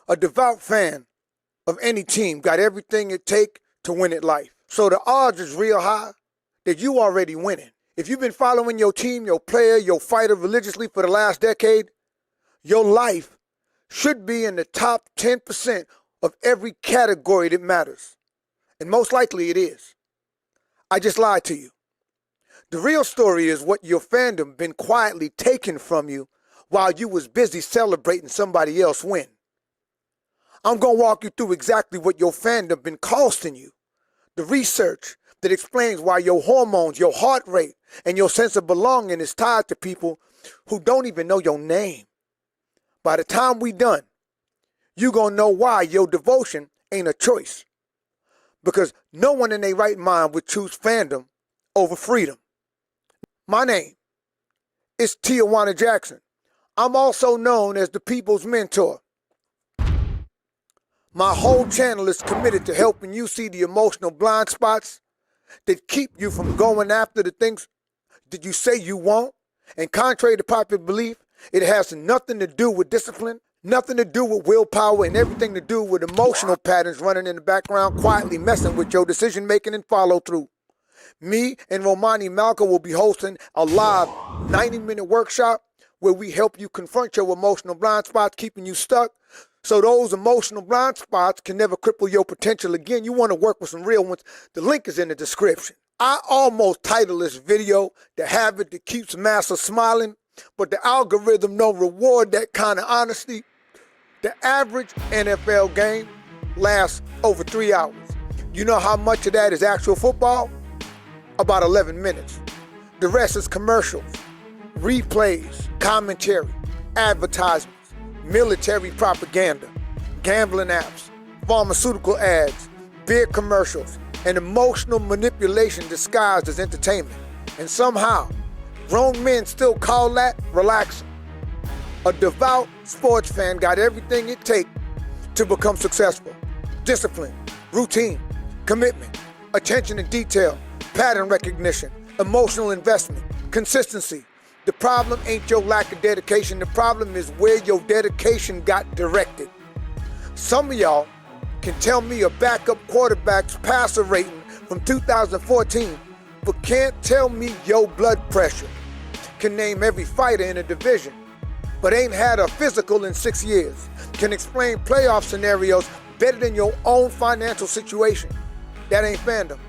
A devout fan of any team got everything it takes to win at life. So the odds is real high that you already winning. If you've been following your team, your player, your fighter religiously for the last decade, your life should be in the top 10% of every category that matters. And most likely it is. I just lied to you. The real story is what your fandom been quietly taking from you while you was busy celebrating somebody else's win. I'm going to walk you through exactly what your fandom been costing you. The research that explains why your hormones, your heart rate, and your sense of belonging is tied to people who don't even know your name. By the time we done, you going to know why your devotion ain't a choice. Because no one in their right mind would choose fandom over freedom. My name is Tijuana Jackson. I'm also known as the People's Mentor. My whole channel is committed to helping you see the emotional blind spots that keep you from going after the things that you say you want. And contrary to popular belief, it has nothing to do with discipline, nothing to do with willpower, and everything to do with emotional patterns running in the background, quietly messing with your decision making and follow through. Me and Romani Malcolm will be hosting a live 90-minute workshop where we help you confront your emotional blind spots, keeping you stuck, so those emotional blind spots can never cripple your potential again. You want to work with some real ones. The link is in the description. I almost titled this video The Habit That Keeps Massa Smiling, but the algorithm don't reward that kind of honesty. The average NFL game lasts over 3 hours. You know how much of that is actual football? About 11 minutes. The rest is commercials, replays, commentary, advertisements, military propaganda, gambling apps, pharmaceutical ads, beer commercials, and emotional manipulation disguised as entertainment. And somehow, grown men still call that relaxing. A devout sports fan got everything it takes to become successful. Discipline, routine, commitment, attention to detail, pattern recognition, emotional investment, consistency. The problem ain't your lack of dedication. The problem is where your dedication got directed. Some of y'all can tell me a backup quarterback's passer rating from 2014, but can't tell me your blood pressure. Can name every fighter in a division, but ain't had a physical in 6 years. Can explain playoff scenarios better than your own financial situation. That ain't fandom.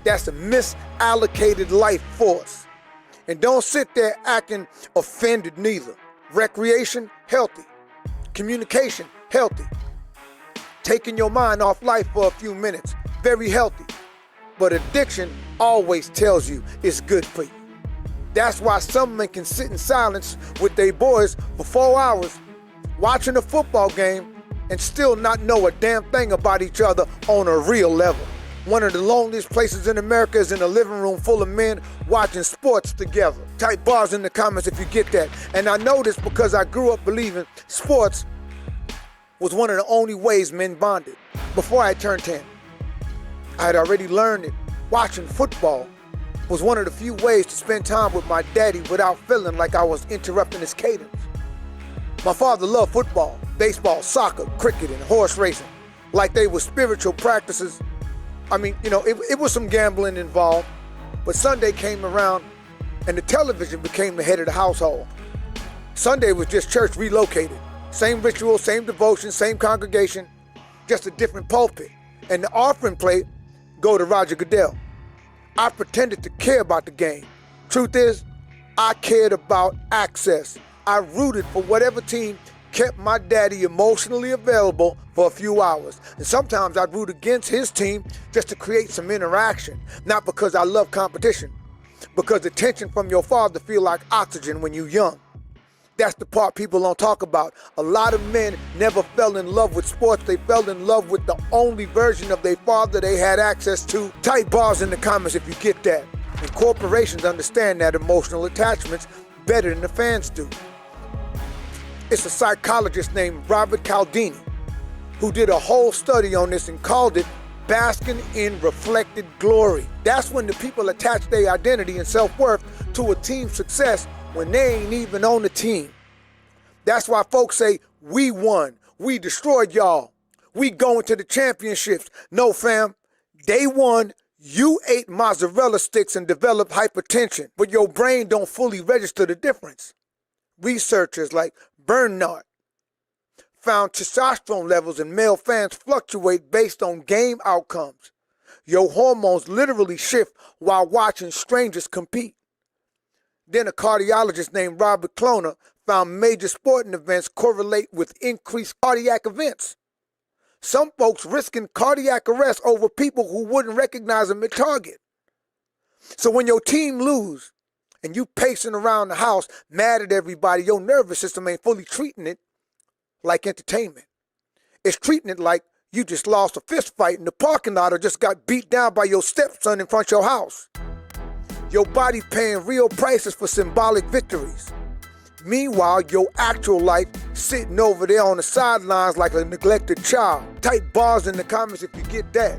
That's a misallocated life force. And don't sit there acting offended neither. Recreation, healthy. Communication, healthy. Taking your mind off life for a few minutes, very healthy. But addiction always tells you it's good for you. That's why some men can sit in silence with their boys for 4 hours watching a football game and still not know a damn thing about each other on a real level. One of the loneliest places in America is in a living room full of men watching sports together. Type bars in the comments if you get that. And I know this because I grew up believing sports was one of the only ways men bonded. Before I turned 10, I had already learned that watching football was one of the few ways to spend time with my daddy without feeling like I was interrupting his cadence. My father loved football, baseball, soccer, cricket, and horse racing like they were spiritual practices. I mean, it was some gambling involved, but Sunday came around and the television became the head of the household. Sunday was just church relocated. Same ritual, same devotion, same congregation, just a different pulpit. And the offering plate go to Roger Goodell. I pretended to care about the game. Truth is, I cared about access. I rooted for whatever team kept my daddy emotionally available for a few hours. And sometimes I'd root against his team just to create some interaction. Not because I love competition, because the tension from your father feel like oxygen when you're young. That's the part people don't talk about. A lot of men never fell in love with sports. They fell in love with the only version of their father they had access to. Type bars in the comments if you get that. And corporations understand that emotional attachments better than the fans do. It's a psychologist named Robert Cialdini who did a whole study on this and called it basking in reflected glory. That's when the people attach their identity and self-worth to a team's success when they ain't even on the team. That's why folks say, we won, We destroyed y'all. We going to the championships. No, fam. Day one, you ate mozzarella sticks and developed hypertension, but your brain don't fully register the difference. Researchers like Bernard found testosterone levels in male fans fluctuate based on game outcomes. Your hormones literally shift while watching strangers compete. Then a cardiologist named Robert Cloner found major sporting events correlate with increased cardiac events. Some folks risking cardiac arrest over people who wouldn't recognize them at Target. So when your team lose and you pacing around the house mad at everybody, your nervous system ain't fully treating it like entertainment. It's treating it like you just lost a fist fight in the parking lot or just got beat down by your stepson in front of your house. Your body paying real prices for symbolic victories. Meanwhile, your actual life sitting over there on the sidelines like a neglected child. Type bars in the comments if you get that.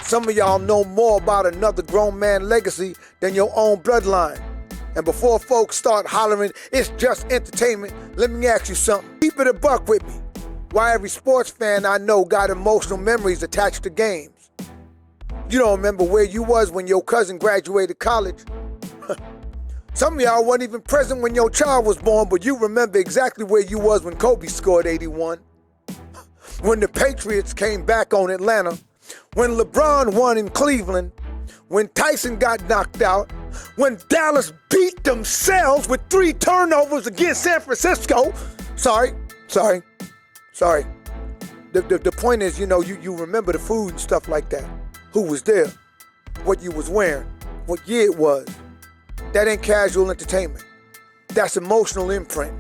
Some of y'all know more about another grown man legacy than your own bloodline. And before folks start hollering, it's just entertainment, let me ask you something. Keep it a buck with me. Why every sports fan I know got emotional memories attached to games? You don't remember where you was when your cousin graduated college? Some of y'all weren't even present when your child was born, but you remember exactly where you was when Kobe scored 81. When the Patriots came back on Atlanta. When LeBron won in Cleveland. When Tyson got knocked out. When Dallas beat themselves with 3 turnovers against San Francisco. Sorry. The point is, you remember the food and stuff like that. Who was there? What you was wearing? What year it was? That ain't casual entertainment. That's emotional imprint.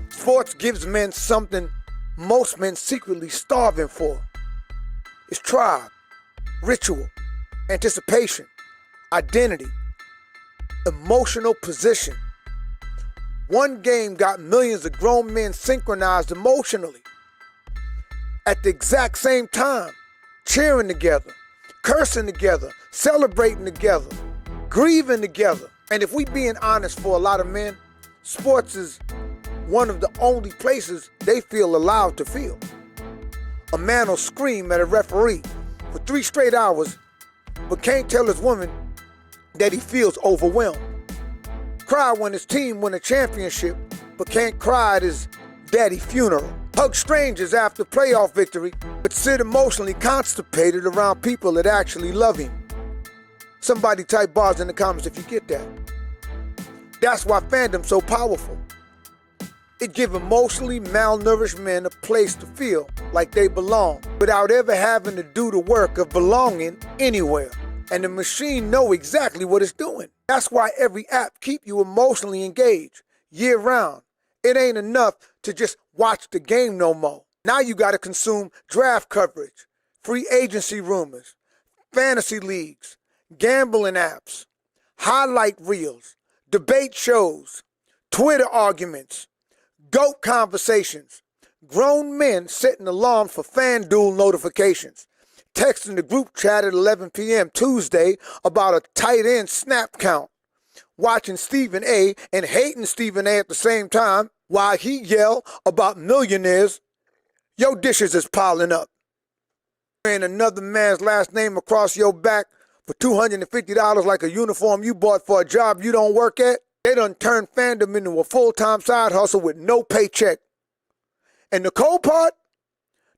Sports gives men something most men secretly starving for. It's tribe, ritual, anticipation, identity, emotional position. One game got millions of grown men synchronized emotionally at the exact same time, cheering together, cursing together, celebrating together, grieving together. And if we being honest, for a lot of men, sports is one of the only places they feel allowed to feel. A man will scream at a referee for 3 straight hours, but can't tell his woman that he feels overwhelmed. Cry when his team win a championship, but can't cry at his daddy funeral. Hug strangers after playoff victory, but sit emotionally constipated around people that actually love him. Somebody type bars in the comments if you get that. That's why fandom's so powerful. It gives emotionally malnourished men a place to feel like they belong without ever having to do the work of belonging anywhere. And the machine know exactly what it's doing. That's why every app keep you emotionally engaged year round. It ain't enough to just watch the game no more. Now you gotta consume draft coverage, free agency rumors, fantasy leagues, gambling apps, highlight reels, debate shows, Twitter arguments, GOAT conversations, grown men setting alarms for FanDuel notifications, texting the group chat at 11 p.m. Tuesday about a tight end snap count, watching Stephen A. and hating Stephen A. at the same time while he yell about millionaires. Your dishes is piling up. Wearing another man's last name across your back for $250 like a uniform you bought for a job you don't work at. They done turned fandom into a full-time side hustle with no paycheck. And the cold part?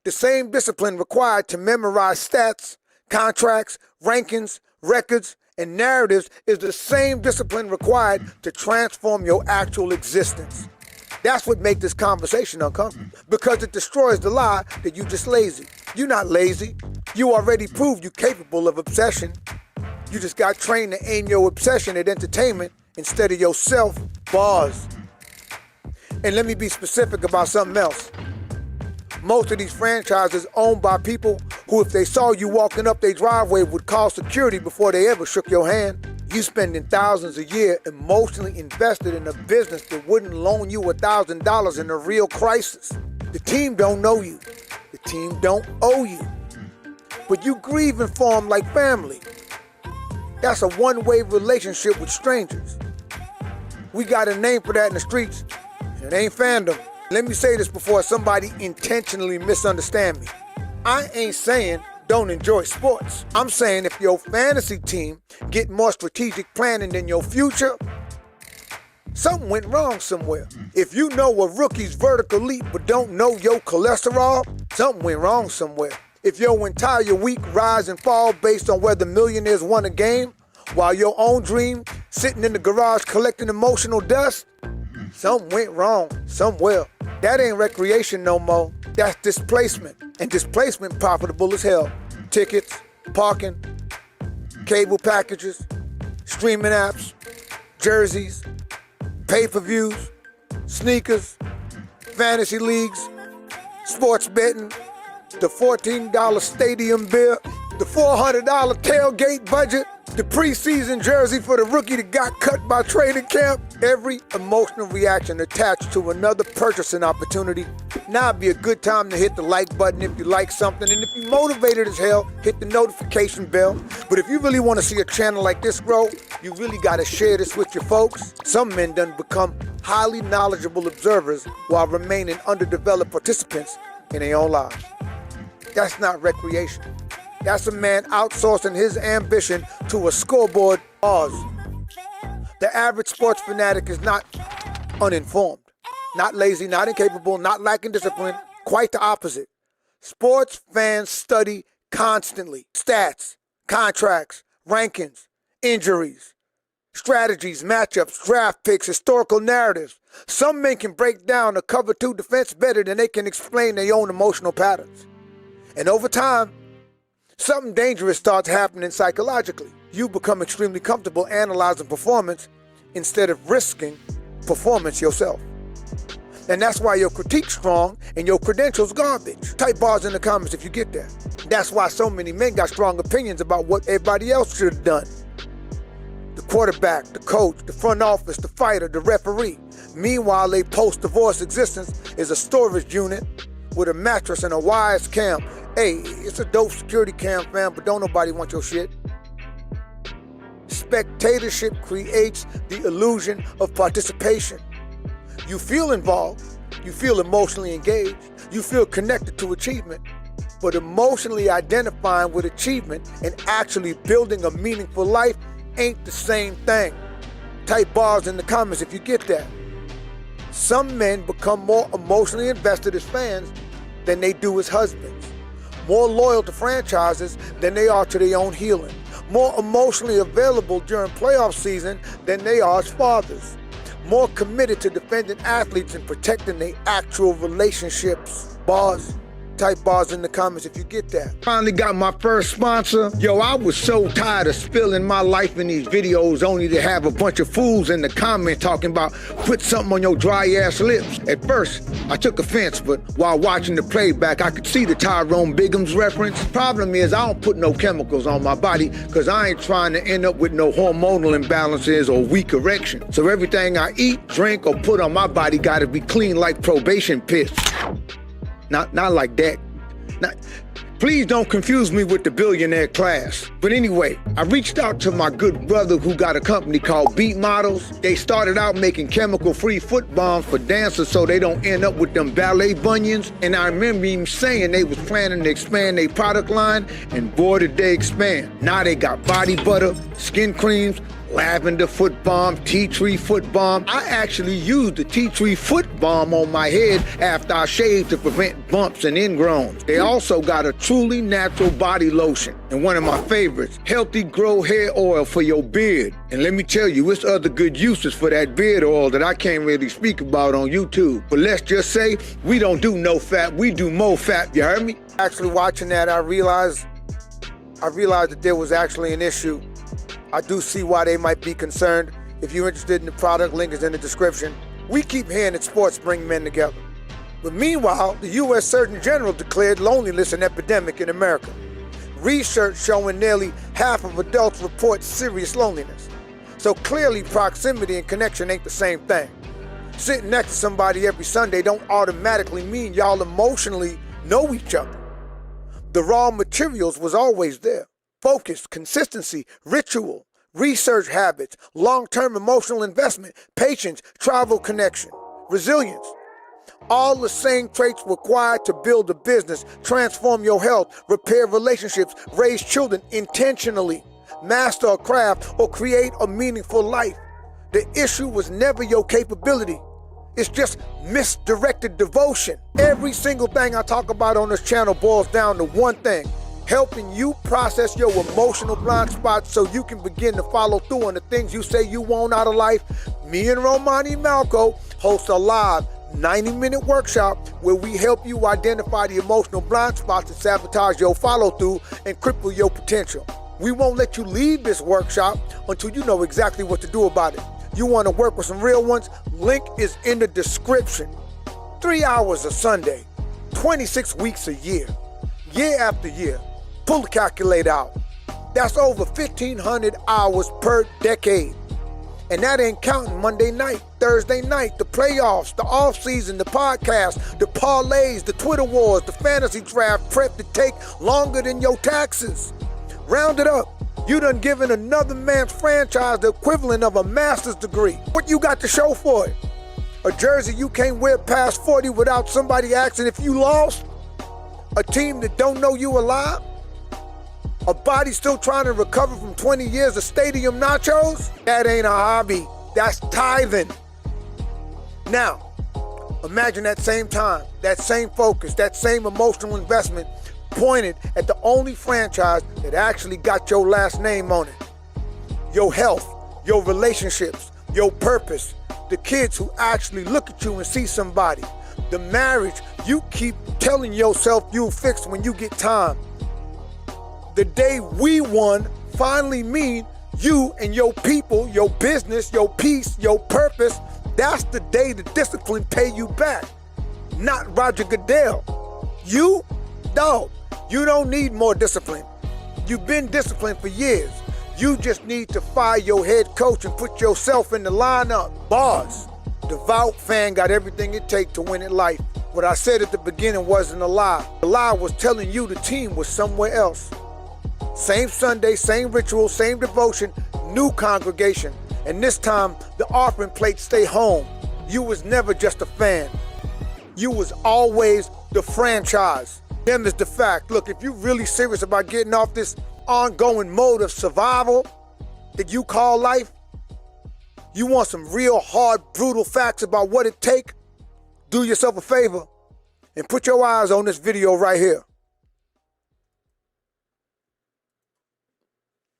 The same discipline required to memorize stats, contracts, rankings, records, and narratives is the same discipline required to transform your actual existence. That's what makes this conversation uncomfortable, because it destroys the lie that you just lazy. You're not lazy. You already proved you're capable of obsession. You just got trained to aim your obsession at entertainment instead of yourself. Bars. And let me be specific about something else. Most of these franchises owned by people who, if they saw you walking up their driveway, would call security before they ever shook your hand. You spending thousands a year emotionally invested in a business that wouldn't loan you $1,000 in a real crisis. The team don't know you. The team don't owe you. But you grieving for them like family. That's a one-way relationship with strangers. We got a name for that in the streets. It ain't fandom. Let me say this before somebody intentionally misunderstand me. I ain't saying don't enjoy sports. I'm saying if your fantasy team get more strategic planning than your future, something went wrong somewhere. If you know a rookie's vertical leap but don't know your cholesterol, something went wrong somewhere. If your entire week rise and fall based on whether millionaires won a game, while your own dream sitting in the garage collecting emotional dust, something went wrong somewhere. That ain't recreation no more. That's displacement. And displacement profitable as hell. Tickets, parking, cable packages, streaming apps, jerseys, pay-per-views, sneakers, fantasy leagues, sports betting, the $14 stadium bill, the $400 tailgate budget, the preseason jersey for the rookie that got cut by training camp. Every emotional reaction attached to another purchasing opportunity. Now would be a good time to hit the like button if you like something, and if you're motivated as hell, hit the notification bell. But if you really want to see a channel like this grow, you really got to share this with your folks. Some men done become highly knowledgeable observers while remaining underdeveloped participants in their own lives. That's not recreation. That's a man outsourcing his ambition to a scoreboard cause. The average sports fanatic is not uninformed, not lazy, not incapable, not lacking discipline. Quite the opposite. Sports fans study constantly. Stats, contracts, rankings, injuries, strategies, matchups, draft picks, historical narratives. Some men can break down a cover 2 defense better than they can explain their own emotional patterns. And over time, something dangerous starts happening psychologically. You become extremely comfortable analyzing performance instead of risking performance yourself. And that's why your critique's strong and your credentials garbage. Type bars in the comments if you get that. That's why so many men got strong opinions about what everybody else should have done. The quarterback, the coach, the front office, the fighter, the referee. Meanwhile, a post-divorce existence is a storage unit with a mattress and a wires cam. Hey, it's a dope security cam, fam, but don't nobody want your shit. Spectatorship creates the illusion of participation. You feel involved, you feel emotionally engaged, you feel connected to achievement, but emotionally identifying with achievement and actually building a meaningful life ain't the same thing. Type bars in the comments if you get that. Some men become more emotionally invested as fans than they do as husbands, more loyal to franchises than they are to their own healing, more emotionally available during playoff season than they are as fathers, more committed to defending athletes and protecting their actual relationships. Bars. Type bars in the comments if you get that. Finally got my first sponsor. Yo, I was so tired of spilling my life in these videos only to have a bunch of fools in the comments talking about put something on your dry ass lips. At first, I took offense, but while watching the playback, I could see the Tyrone Biggums reference. Problem is, I don't put no chemicals on my body because I ain't trying to end up with no hormonal imbalances or weak erection. So everything I eat, drink, or put on my body gotta be clean like probation piss. Not like that. Please don't confuse me with the billionaire class. But anyway, I reached out to my good brother who got a company called Beat Models. They started out making chemical-free foot bombs for dancers so they don't end up with them ballet bunions. And I remember him saying they was planning to expand their product line, and boy did they expand. Now they got body butter, skin creams, lavender foot balm, tea tree foot balm. I actually used the tea tree foot balm on my head after I shaved to prevent bumps and ingrowns. They also got a truly natural body lotion. And one of my favorites, Healthy Grow Hair Oil for your beard. And let me tell you, it's other good uses for that beard oil that I can't really speak about on YouTube. But let's just say, we don't do no fat, we do more fat, you heard me? Actually watching that, I realized that there was actually an issue. I do see why they might be concerned. If you're interested in the product, link is in the description. We keep hearing that sports bring men together. But meanwhile, the U.S. Surgeon General declared loneliness an epidemic in America. Research showing nearly half of adults report serious loneliness. So clearly proximity and connection ain't the same thing. Sitting next to somebody every Sunday don't automatically mean y'all emotionally know each other. The raw materials was always there. Focus, consistency, ritual, research habits, long-term emotional investment, patience, tribal connection, resilience. All the same traits required to build a business, transform your health, repair relationships, raise children intentionally, master a craft, or create a meaningful life. The issue was never your capability. It's just misdirected devotion. Every single thing I talk about on this channel boils down to one thing: helping you process your emotional blind spots so you can begin to follow through on the things you say you want out of life. Me and Romani Malco host a live 90-minute workshop where we help you identify the emotional blind spots that sabotage your follow-through and cripple your potential. We won't let you leave this workshop until you know exactly what to do about it. You want to work with some real ones? Link is in the description. 3 hours a Sunday, 26 weeks a year, year after year. Pull the calculator out. That's over 1,500 hours per decade. And that ain't counting Monday night, Thursday night, the playoffs, the off-season, the podcast, the parlays, the Twitter wars, the fantasy draft prep that take longer than your taxes. Round it up. You done given another man's franchise the equivalent of a master's degree. What you got to show for it? A jersey you can't wear past 40 without somebody asking if you lost? A team that don't know you alive? A body still trying to recover from 20 years of stadium nachos? That ain't a hobby. That's tithing. Now, imagine that same time, that same focus, that same emotional investment pointed at the only franchise that actually got your last name on it. Your health, your relationships, your purpose, the kids who actually look at you and see somebody, the marriage you keep telling yourself you'll fix when you get time. The day we won finally mean you and your people, your business, your peace, your purpose. That's the day the discipline pay you back. Not Roger Goodell. You? Dog, you don't need more discipline. You've been disciplined for years. You just need to fire your head coach and put yourself in the lineup. Bars. Devout fan got everything it takes to win at life. What I said at the beginning wasn't a lie. The lie was telling you the team was somewhere else. Same Sunday, same ritual, same devotion, new congregation. And this time, the offering plate stay home. You was never just a fan. You was always the franchise. Them is the fact. Look, if you're really serious about getting off this ongoing mode of survival that you call life, you want some real hard, brutal facts about what it take, do yourself a favor and put your eyes on this video right here.